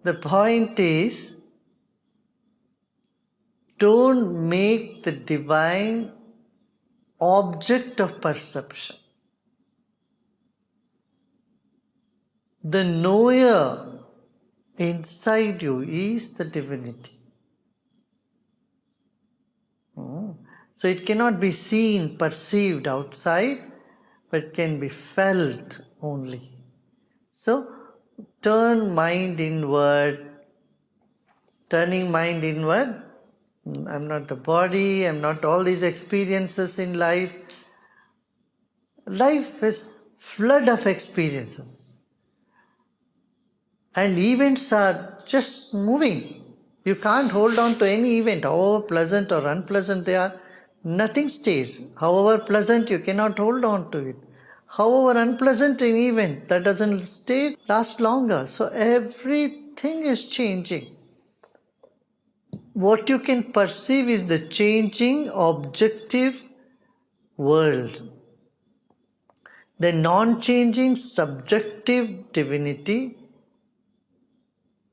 The point is, don't make the divine object of perception. The knower inside you is the divinity. So it cannot be seen, perceived outside, but can be felt only. So turn mind inward. Turning mind inward, I'm not the body, I'm not all these experiences in life. Life is flood of experiences. And events are just moving. You can't hold on to any event, however pleasant or unpleasant they are. Nothing stays. However pleasant, you cannot hold on to it. However unpleasant an event, that doesn't stay, last longer. So everything is changing. What you can perceive is the changing objective world. The non-changing subjective divinity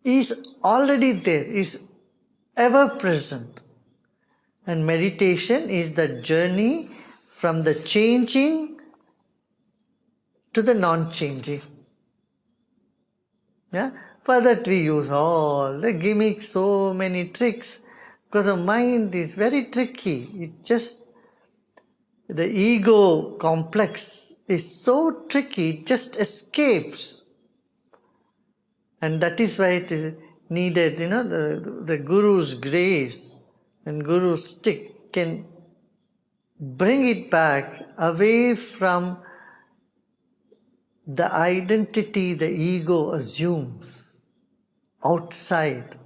is already there, is ever present. And meditation is the journey from the changing to the non-changing. Yeah? For that we use all the gimmicks, so many tricks, because the mind is very tricky. The ego complex is so tricky, it just escapes. And that is why it is needed, the Guru's grace and Guru's stick can bring it back away from the identity the ego assumes outside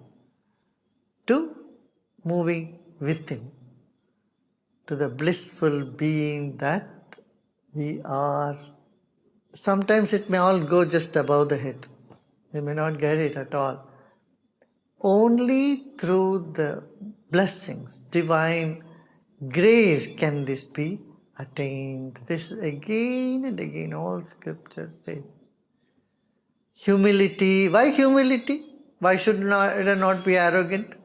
to moving within, to the blissful being that we are. Sometimes it may all go just above the head. You may not get it at all. Only through the blessings, divine grace can this be attained. This again and again all scriptures say. Humility. Why humility? Why should it not be arrogant?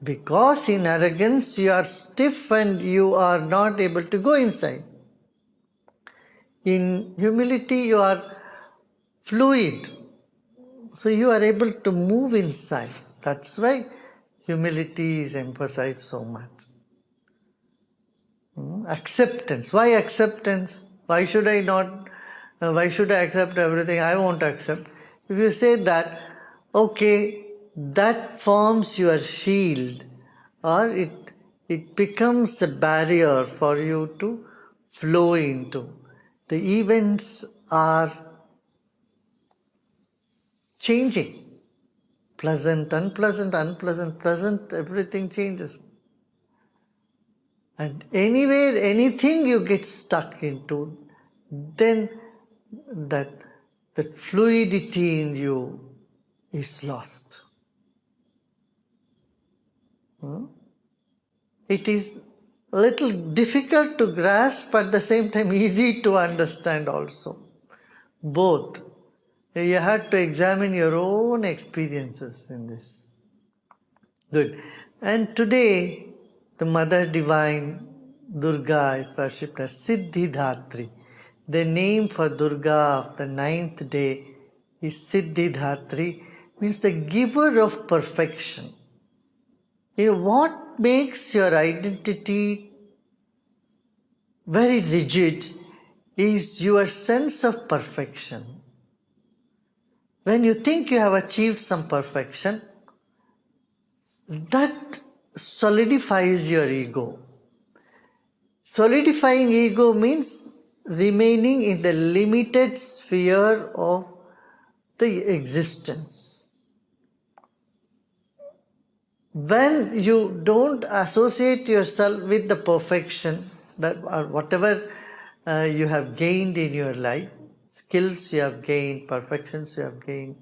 Because in arrogance you are stiff and you are not able to go inside. In humility you are fluid. So you are able to move inside. That's why humility is emphasized so much. Acceptance. Why acceptance? Why should I accept everything? I won't accept. If you say that, okay, that forms your shield, or it becomes a barrier for you to flow into. The events are changing. Pleasant, unpleasant, unpleasant, pleasant, everything changes. And anywhere, anything you get stuck into, then that fluidity in you is lost. It is a little difficult to grasp, but at the same time easy to understand also. Both. You have to examine your own experiences in this. Good. And today, the Mother Divine, Durga, is worshipped as Siddhidhatri. The name for Durga of the 9th day is Siddhidhatri, means the giver of perfection. What makes your identity very rigid is your sense of perfection. When you think you have achieved some perfection, that solidifies your ego. Solidifying ego means remaining in the limited sphere of the existence. When you don't associate yourself with the perfection, that or whatever you have gained in your life, skills you have gained, perfections you have gained,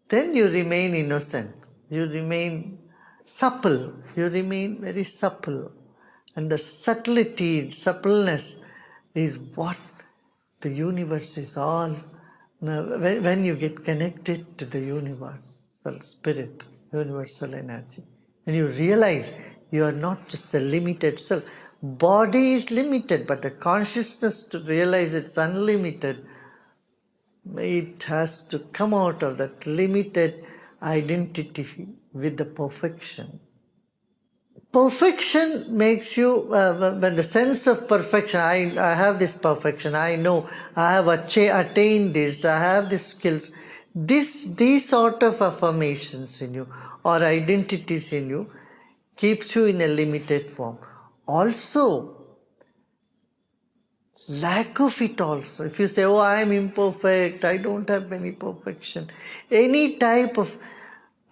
then you remain innocent, you remain supple, you remain very supple. And the subtlety, suppleness is what the universe is all Now, when you get connected to the universal spirit, universal energy, and you realize you are not just the limited self. Body is limited, but the consciousness to realize it's unlimited, it has to come out of that limited identity with the perfection. Perfection makes you, when the sense of perfection, I have this perfection, I know, I have attained this, I have these skills. These sort of affirmations in you or identities in you keeps you in a limited form. Also, lack of it also. If you say, oh, I am imperfect, I don't have any perfection, any type of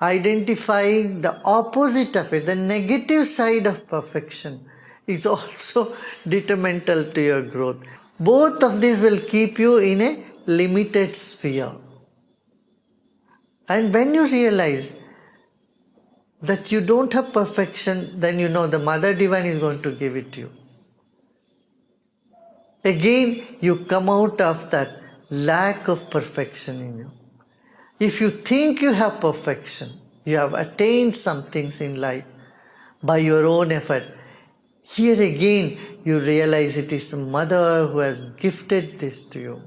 identifying the opposite of it, the negative side of perfection, is also detrimental to your growth. Both of these will keep you in a limited sphere. And when you realize that you don't have perfection, then you know the Mother Divine is going to give it to you. Again, you come out of that lack of perfection in you. If you think you have perfection, you have attained some things in life by your own effort, here again you realize it is the Mother who has gifted this to you.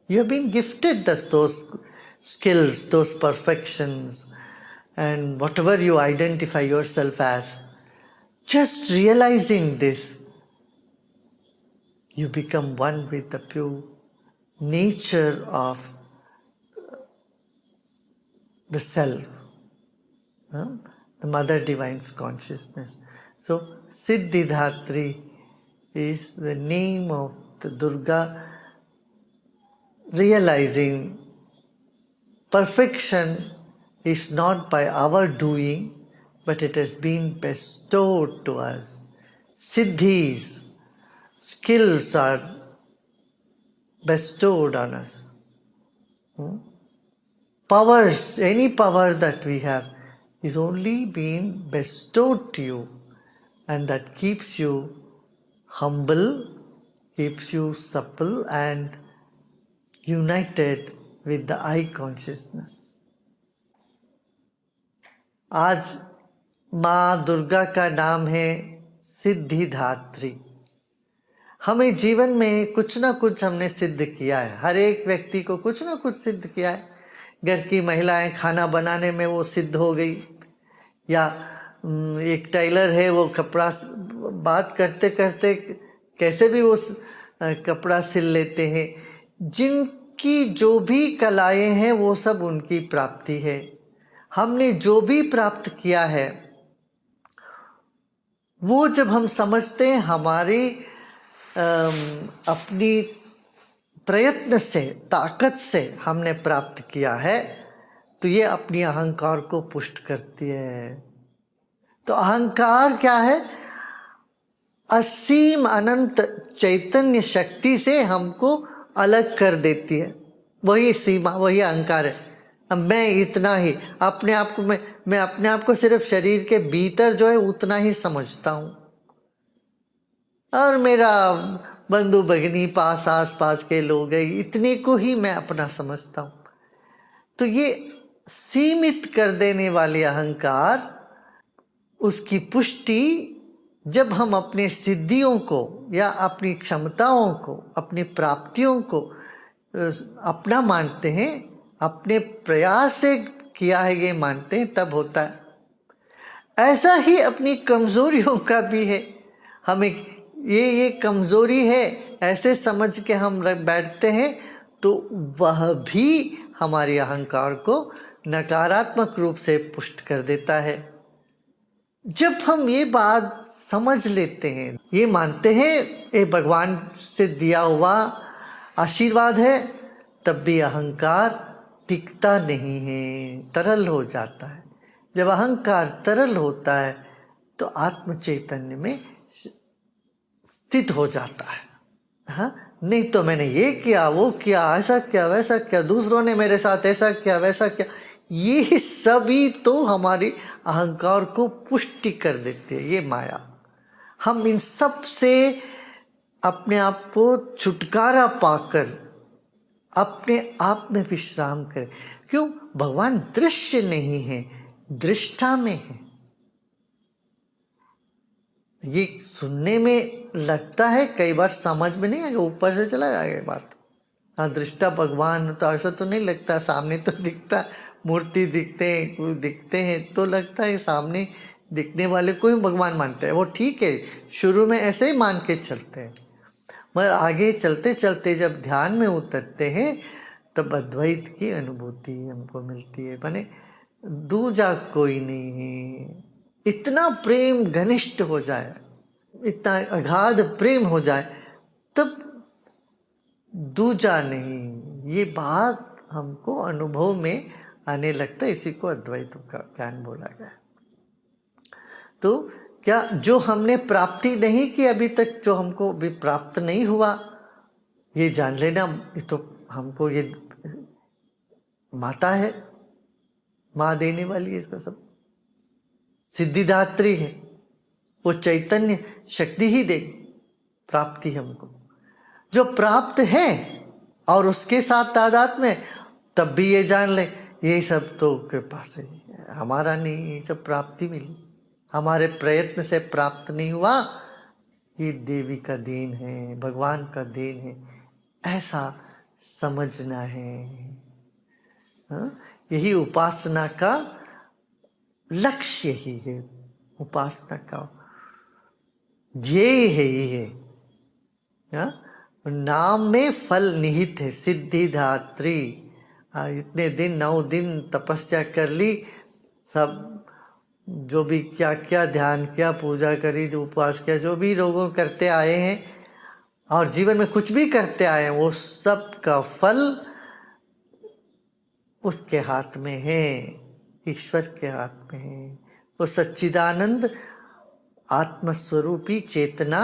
You have been gifted those skills, those perfections, and whatever you identify yourself as. Just realizing this, you become one with the pure nature of the self, the Mother Divine's consciousness. So, Siddhidhatri is the name of the Durga, realizing perfection is not by our doing, but it has been bestowed to us. Siddhis, skills are bestowed on us. Powers, any power that we have is only being bestowed to you, and that keeps you humble, keeps you supple and united with the I consciousness. आज माँ दुर्गा का नाम है सिद्धिदात्री। हमें जीवन में कुछ ना कुछ हमने सिद्ध किया है, हर एक व्यक्ति को कुछ ना कुछ सिद्ध किया है। घर की महिलाएं खाना बनाने में वो सिद्ध हो गई, या एक टेलर है वो कपड़ा बात करते करते कैसे भी वो कपड़ा सिल लेते हैं। जिनकी जो भी कलाएं हैं वो सब उनकी प्राप्ति है। हमने जो भी प्राप्त किया है वो जब हम समझते हैं हमारी अपनी प्रयत्न से, ताकत से हमने प्राप्त किया है, तो ये अपनी अहंकार को पुष्ट करती है। तो अहंकार क्या है? असीम अनंत चैतन्य शक्ति से हमको अलग कर देती है। वही सीमा, वही अहंकार है। अब मैं इतना ही अपने आप को, मैं अपने आप को सिर्फ शरीर के भीतर जो है उतना ही समझता हूँ, और मेरा बंधु भगिनी पास आस पास के लोग हैं, इतने को ही मैं अपना समझता हूँ। तो ये सीमित कर देने वाले अहंकार, उसकी पुष्टि जब हम अपने सिद्धियों को या अपनी क्षमताओं को, अपनी प्राप्तियों को अपना मानते हैं, अपने प्रयास से किया है ये मानते हैं, तब होता है। ऐसा ही अपनी कमज़ोरियों का भी है। हमें ये कमज़ोरी है ऐसे समझ के हम बैठते हैं, तो वह भी हमारे अहंकार को नकारात्मक रूप से पुष्ट कर देता है। जब हम ये बात समझ लेते हैं, ये मानते हैं ये भगवान से दिया हुआ आशीर्वाद है, तब भी अहंकार टिकता नहीं है, तरल हो जाता है। जब अहंकार तरल होता है तो आत्म चैतन्य में स्थित हो जाता है। हाँ, नहीं तो मैंने ये किया, वो किया, ऐसा किया, वैसा किया, दूसरों ने मेरे साथ ऐसा किया, वैसा किया, ये सभी तो हमारे अहंकार को पुष्टि कर देते हैं, ये माया। हम इन सब से अपने आप को छुटकारा पाकर अपने आप में विश्राम करें। क्यों? भगवान दृश्य नहीं है, दृष्टा में है। ये सुनने में लगता है, कई बार समझ में नहीं आएगा, ऊपर से चला जाएगा बात। हाँ, दृष्टा भगवान तो ऐसा तो नहीं लगता, सामने तो दिखता, मूर्ति दिखते हैं, कोई दिखते हैं तो लगता है सामने दिखने वाले को ही भगवान मानते हैं। वो ठीक है, शुरू में ऐसे ही मान के चलते हैं, मगर आगे चलते चलते जब ध्यान में उतरते हैं तब अद्वैत की अनुभूति हमको मिलती है। माने दूजा कोई नहीं है। इतना प्रेम घनिष्ठ हो जाए, इतना अगाध प्रेम हो जाए, तब दूजा नहीं। ये बात हमको अनुभव में आने लगता है। इसी को अद्वैत का ज्ञान बोला गया। तो क्या जो हमने प्राप्ति नहीं की अभी तक, जो हमको भी प्राप्त नहीं हुआ, ये जान लेना, ये तो हमको ये माता है, माँ देने वाली है, इसका सब सिद्धिदात्री है। वो चैतन्य शक्ति ही देगी प्राप्ति हमको। जो प्राप्त है और उसके साथ तादाद में, तब भी ये जान ले ये सब तो कृपा से है, हमारा नहीं, ये सब प्राप्ति मिली, हमारे प्रयत्न से प्राप्त नहीं हुआ, ये देवी का देन है, भगवान का देन है, ऐसा समझना है। हाँ? यही उपासना का लक्ष्य ही है, उपासना का ध्येय है ये। हाँ? नाम में फल निहित है, सिद्धिदात्री। इतने दिन 9 दिन तपस्या कर ली, सब जो भी क्या क्या ध्यान किया, पूजा करी, जो उपवास किया, जो भी लोगों करते आए हैं और जीवन में कुछ भी करते आए हैं, वो सब का फल उसके हाथ में है, ईश्वर के हाथ में है। वो सच्चिदानंद आत्मस्वरूपी चेतना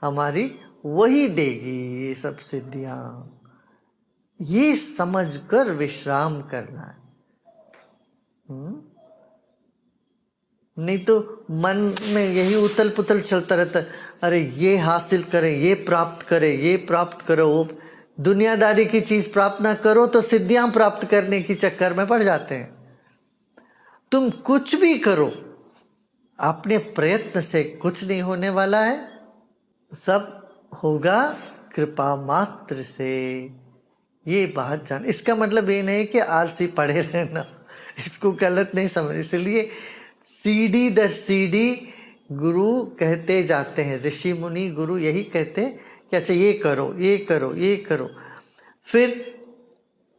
हमारी वही देगी ये सब सिद्धियां। ये समझकर विश्राम करना है। नहीं तो मन में यही उथल पुथल चलता रहता है, अरे ये हासिल करें, ये प्राप्त करें, ये प्राप्त करो। वो दुनियादारी की चीज प्राप्त ना करो तो सिद्धियां प्राप्त करने की चक्कर में पड़ जाते हैं। तुम कुछ भी करो, अपने प्रयत्न से कुछ नहीं होने वाला है, सब होगा कृपा मात्र से। ये बात जान। इसका मतलब ये नहीं कि आलसी पड़े रहना, इसको गलत नहीं समझ। इसलिए सीढ़ी दर सीढ़ी गुरु कहते जाते हैं, ऋषि मुनि गुरु यही कहते हैं कि अच्छा ये करो, ये करो, ये करो। फिर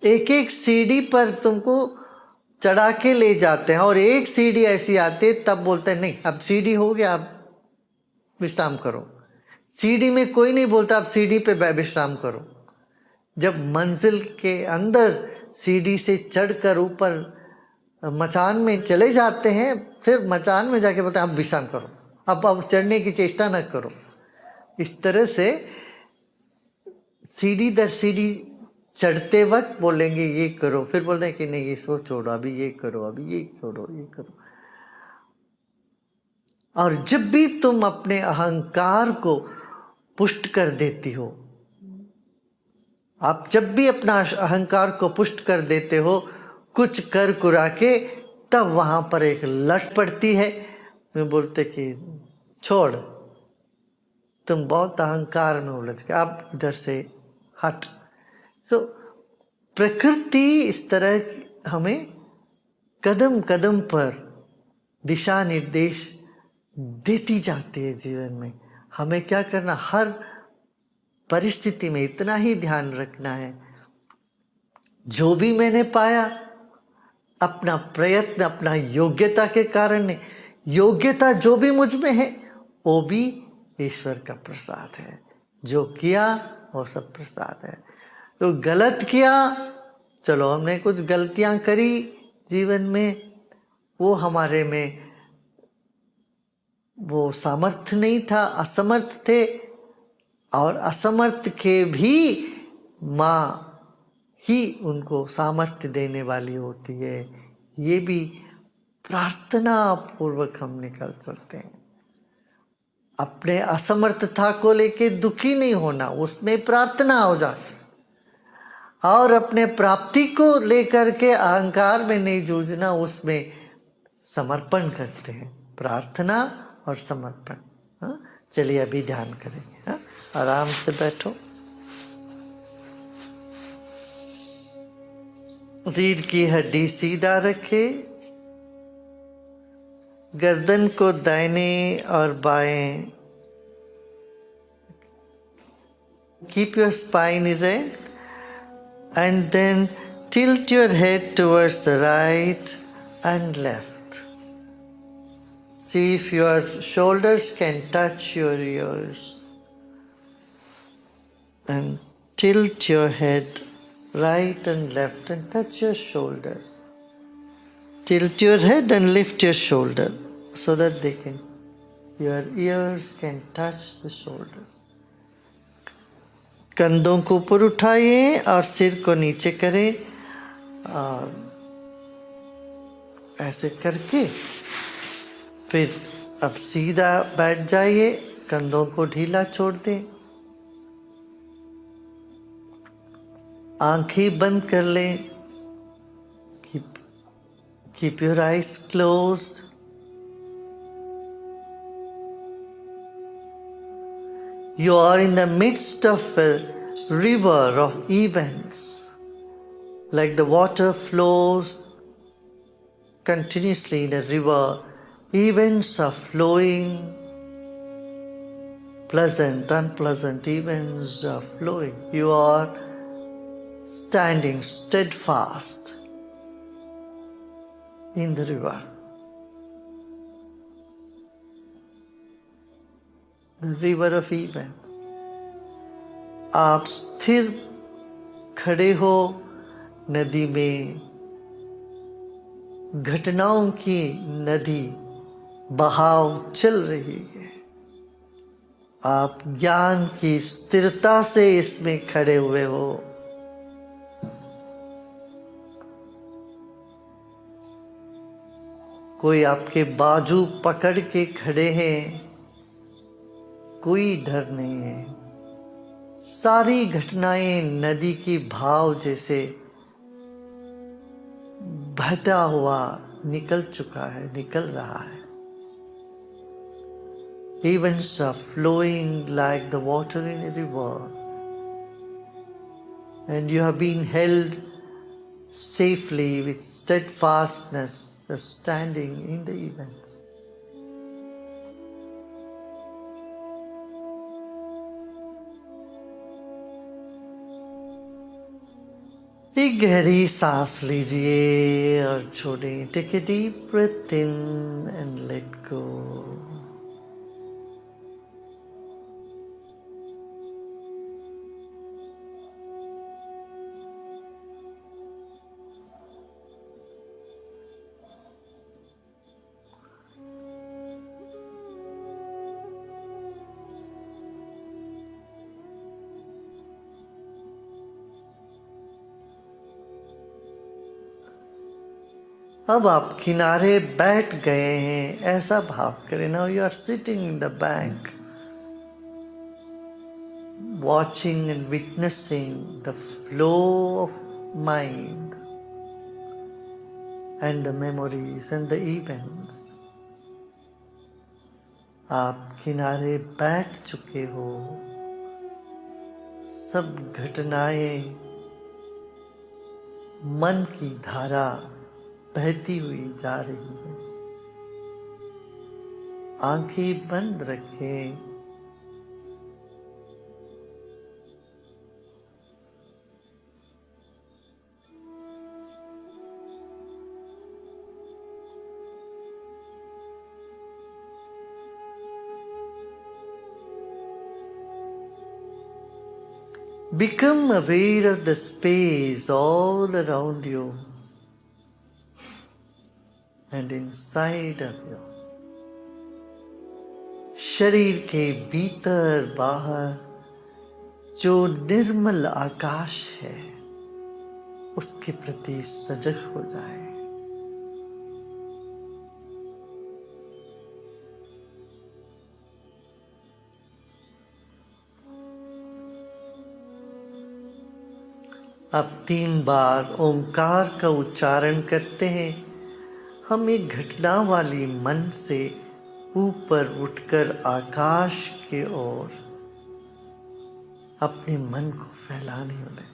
एक एक सीढ़ी पर तुमको चढ़ा के ले जाते हैं, और एक सीढ़ी ऐसी आती है तब बोलते हैं नहीं अब सीढ़ी हो गया, अब विश्राम करो। सीढ़ी में कोई नहीं बोलता अब सीढ़ी पे विश्राम करो। जब मंजिल के अंदर सीढ़ी से चढ़कर ऊपर मचान में चले जाते हैं, फिर मचान में जाके बोलते हैं अब विश्राम करो, अब चढ़ने की चेष्टा न करो। इस तरह से सीढ़ी दर सीढ़ी चढ़ते वक्त बोलेंगे ये करो, फिर बोलते हैं कि नहीं ये सो छोड़ो, अभी ये करो, अभी ये छोड़ो, ये करो। और जब भी तुम अपने अहंकार को पुष्ट कर देती हो, आप जब भी अपना अहंकार को पुष्ट कर देते हो कुछ कर कुरा के, तब वहाँ पर एक लट पड़ती है। मैं बोलते कि छोड़, तुम बहुत अहंकार में उलझ गए, अब इधर से हट। सो प्रकृति इस तरह हमें कदम कदम पर दिशा निर्देश देती जाती है जीवन में। हमें क्या करना, हर परिस्थिति में इतना ही ध्यान रखना है, जो भी मैंने पाया अपना प्रयत्न, अपना योग्यता के कारण नहीं, योग्यता जो भी मुझ में है वो भी ईश्वर का प्रसाद है। जो किया वो सब प्रसाद है। तो गलत किया, चलो हमने कुछ गलतियां करी जीवन में, वो हमारे में वो सामर्थ्य नहीं था, असमर्थ थे। और असमर्थ के भी माँ ही उनको सामर्थ्य देने वाली होती है। ये भी प्रार्थना पूर्वक हम निकल सकते हैं। अपने असमर्थता को लेके दुखी नहीं होना, उसमें प्रार्थना हो जाती। और अपने प्राप्ति को लेकर के अहंकार में नहीं जूझना, उसमें समर्पण करते हैं, प्रार्थना और समर्पण। हाँ, चलिए अभी ध्यान करेंगे। हाँ, आराम से बैठो, रीढ़ की हड्डी सीधा रखे, गर्दन को दाहिने और बाएं, keep your spine erect, and then tilt your head towards the right and left. See if your shoulders can touch your ears, and tilt your head right and left and touch your shoulders. Tilt your head and lift your shoulder so that your ears can touch the shoulders. कंधों को ऊपर उठाइए और सिर को नीचे करें, और ऐसे करके फिर अब सीधा बैठ जाइए, कंधों को ढीला छोड़ दें, आंखें बंद कर लें। Keep your eyes closed. You are in the midst of a river of events. Like the water flows continuously in a river, events are flowing, pleasant, unpleasant events are flowing. You are standing steadfast in the river. The river of events. आप स्थिर खड़े हो नदी में, घटनाओं की नदी बहाव चल रही है, आप ज्ञान की स्थिरता से इसमें खड़े हुए हो। कोई आपके बाजू पकड़ के खड़े हैं, कोई डर नहीं है। सारी घटनाएं नदी की भाव जैसे बहता हुआ निकल चुका है, निकल रहा है। Events are flowing like the water in a river, and you have been held safely with steadfastness, standing in the events. एक गहरी सांस लीजिए और छोड़ें। Take a deep breath in and let go. अब आप किनारे बैठ गए हैं, ऐसा भाव करें। Now you are sitting in the bank, watching and witnessing the flow of mind and the memories and the events. आप किनारे बैठ चुके हो, सब घटनाएं मन की धारा बहती हुई जा रही है। आंखें बंद रखें, become aware of the space all around you and inside of you. शरीर के भीतर बाहर जो निर्मल आकाश है, उसके प्रति सजग हो जाए। अब 3 बार ओंकार का उच्चारण करते हैं। हम एक घटना वाली मन से ऊपर उठकर आकाश के ओर अपने मन को फैलाने वाले।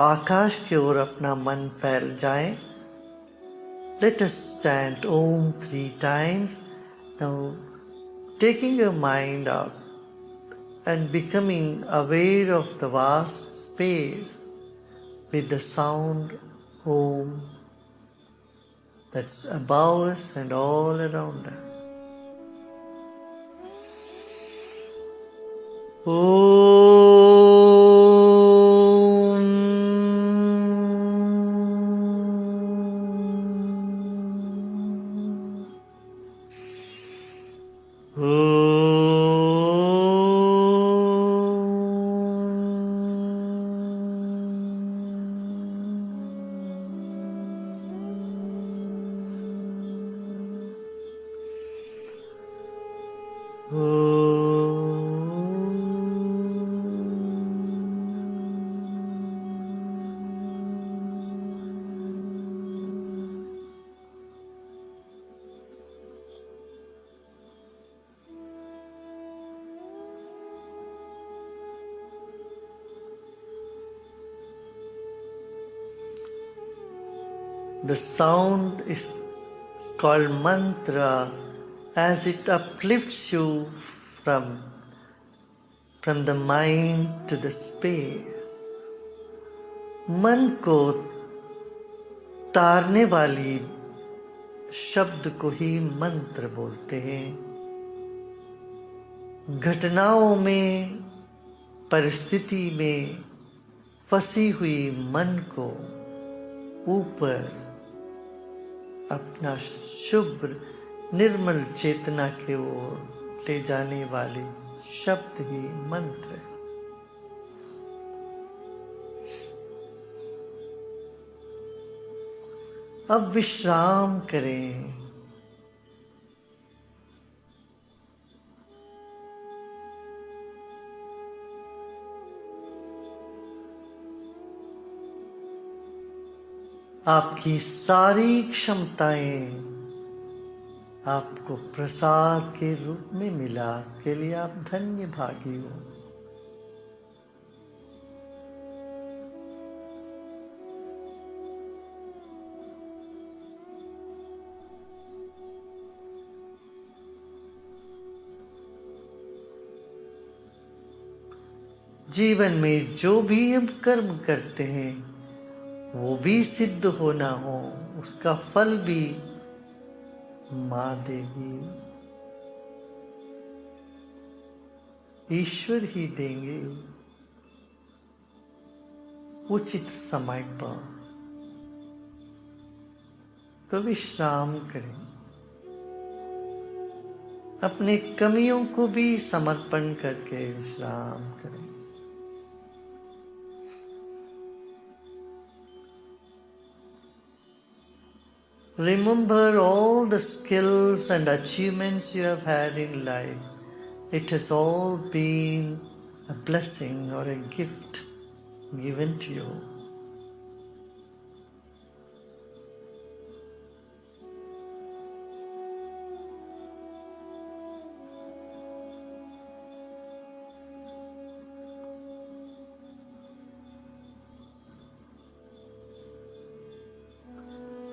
आकाश की ओर अपना मन फैल जाए। Let us chant Om 3 times. Now, taking your mind out and becoming aware of the vast space with the sound Om that's above us and all around us. The sound is called mantra as it uplifts you from the mind to the space. मन को तारने वाली शब्द को ही मंत्र बोलते हैं। घटनाओं में, परिस्थिति में फंसी हुई मन को ऊपर अपना शुभ्र निर्मल चेतना की ओर ले जाने वाले शब्द ही मंत्र है। अब विश्राम करें। आपकी सारी क्षमताएं आपको प्रसाद के रूप में मिला के लिए आप धन्य भागी हो। जीवन में जो भी हम कर्म करते हैं वो भी सिद्ध हो ना हो, उसका फल भी माँ देगी, ईश्वर ही देंगे उचित समय पर। तो विश्राम करें, अपने कमियों को भी समर्पण करके विश्राम करें। Remember all the skills and achievements you have had in life. It has all been a blessing or a gift given to you.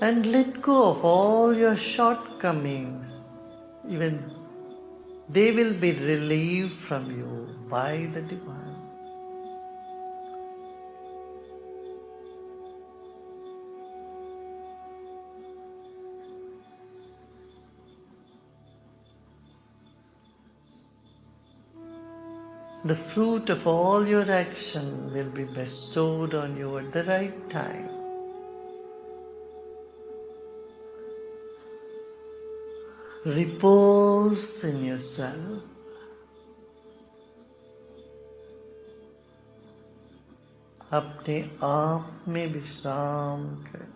And let go of all your shortcomings. Even they will be relieved from you by the Divine. The fruit of all your action will be bestowed on you at the right time. Repose in yourself. अपने आप में विश्राम करें।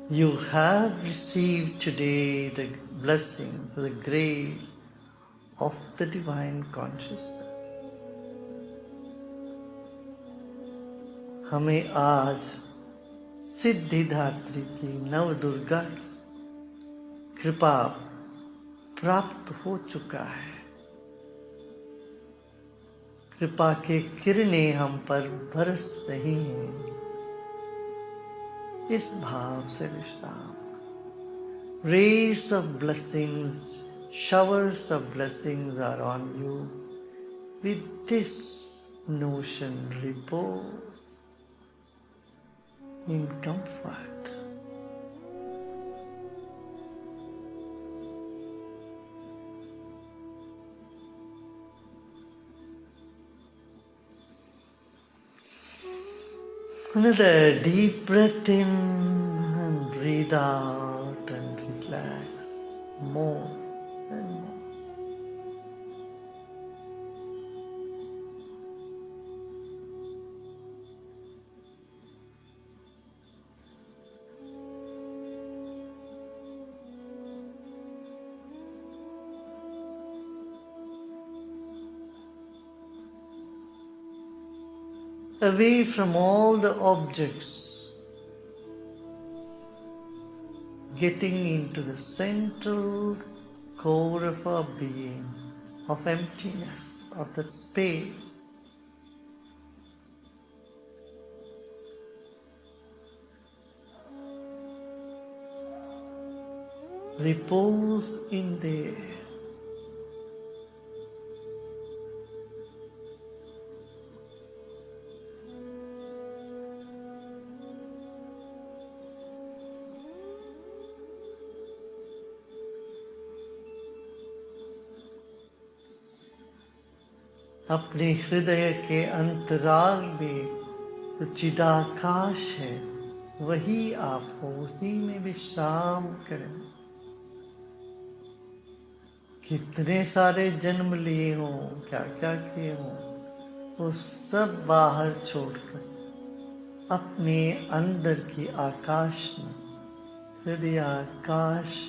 You have received today the blessings, the grace of the divine consciousness. हमें आज सिद्धिदात्री की नव दुर्गा की कृपा प्राप्त हो चुका है। कृपा के किरणें हम पर बरस रही हैं। इस भाव से विश्राम। Rays of blessings, showers of blessings are on you. With this notion, repose in comfort. Another deep breath in and breathe out and relax more and more. Away from all the objects, getting into the central core of our being, of emptiness, of that space. Repose in there. अपने हृदय के अंतराल में जो चिदाकाश है वही आप हो, उसी में विश्राम करें। कितने सारे जन्म लिए हों, क्या क्या किए हों, वो सब बाहर छोड़कर अपने अंदर की आकाश में, हृदय आकाश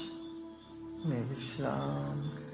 में विश्राम करें।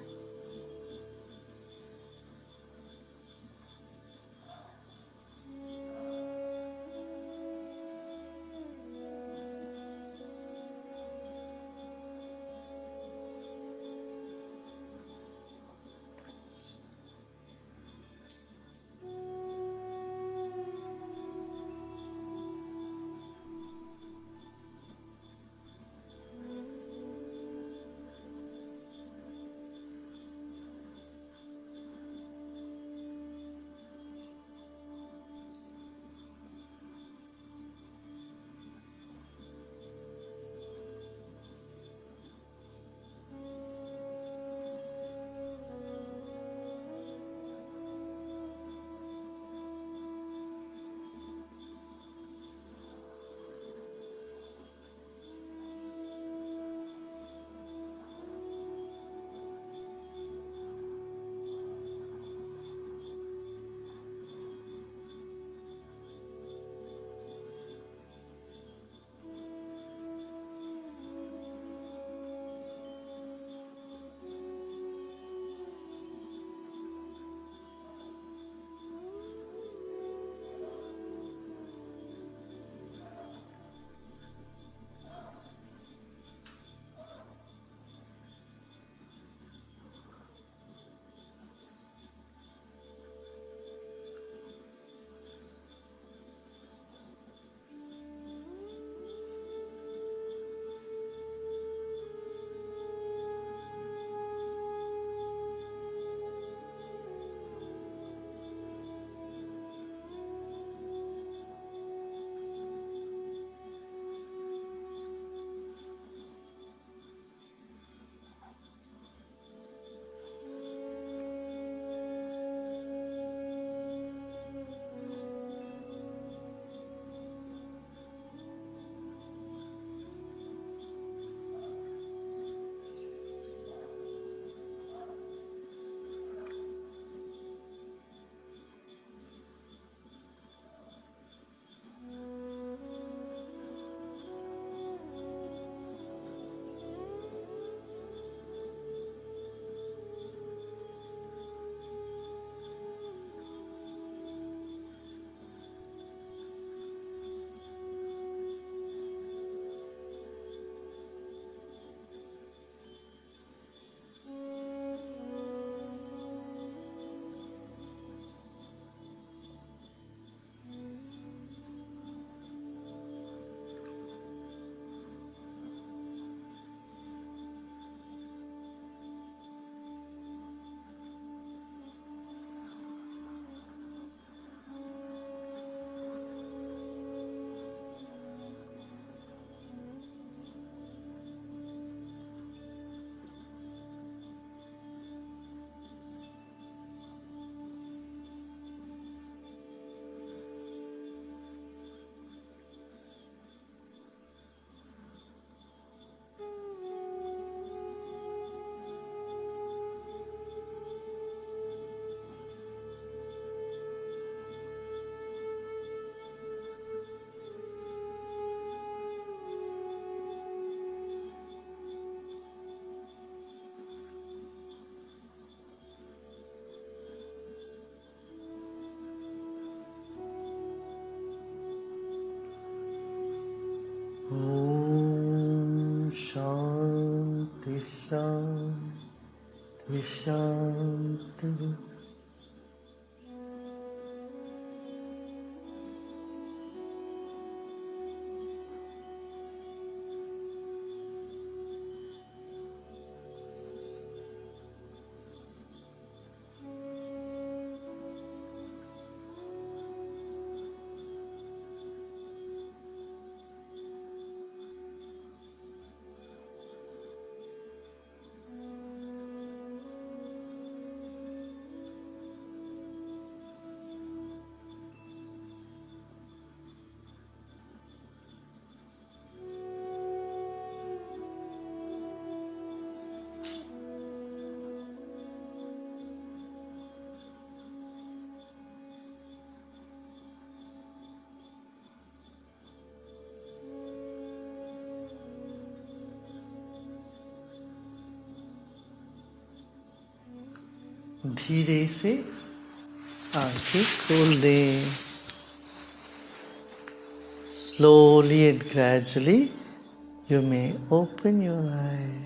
Shanti, Shanti, Shanti. धीरे से आंखें खोल दें. Slowly and gradually you may open your eyes.